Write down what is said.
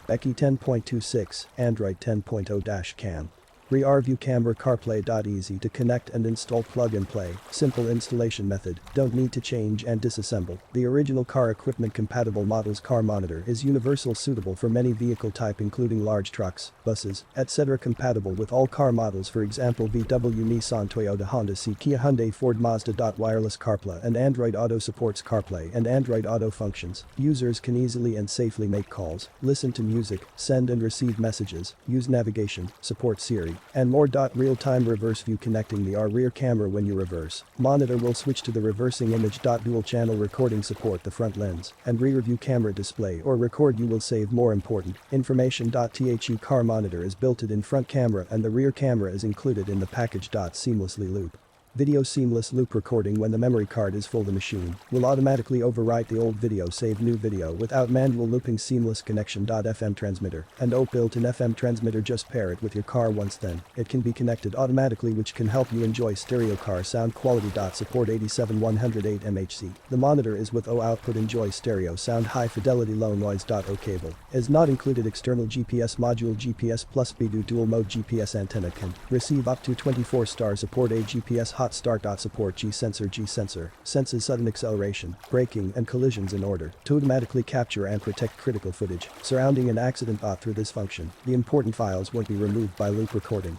EKIY 10.26, Android 10.0-Cam. Rearview camera Carplay. Easy to connect and install, plug and play, simple installation method, don't need to change and disassemble. The original car equipment compatible model's car monitor is universal, suitable for many vehicle type including large trucks, buses, etc. Compatible with all car models, for example VW, Nissan, Toyota, Honda, Kia, Hyundai, Ford, Mazda. Wireless CarPlay and Android Auto supports CarPlay and Android Auto functions. Users can easily and safely make calls, listen to music, send and receive messages, use navigation, support Siri, and more. Real-time reverse view, connecting the rear camera when you reverse. Monitor will switch to the reversing image. Dual channel recording, support the front lens and rear view camera display or record, you will save more important information. The car monitor is built in front camera and the rear camera is included in the package. Seamlessly loop video. Seamless loop recording. When the memory card is full, the machine will automatically overwrite the old video, save new video without manual looping. Seamless connection. FM transmitter and built-in FM transmitter, just pair it with your car once, then it can be connected automatically, which can help you enjoy stereo car sound quality. Support 87108 MHz. The monitor is with O output, enjoy stereo sound, high fidelity, low noise. O cable is not included. External GPS module, GPS plus BDU dual mode GPS antenna, can receive up to 24 stars. Support a GPS hot start. Support G sensor. G sensor senses sudden acceleration, braking and collisions in order to automatically capture and protect critical footage surrounding an accident. Through this function, the important files won't be removed by loop recording.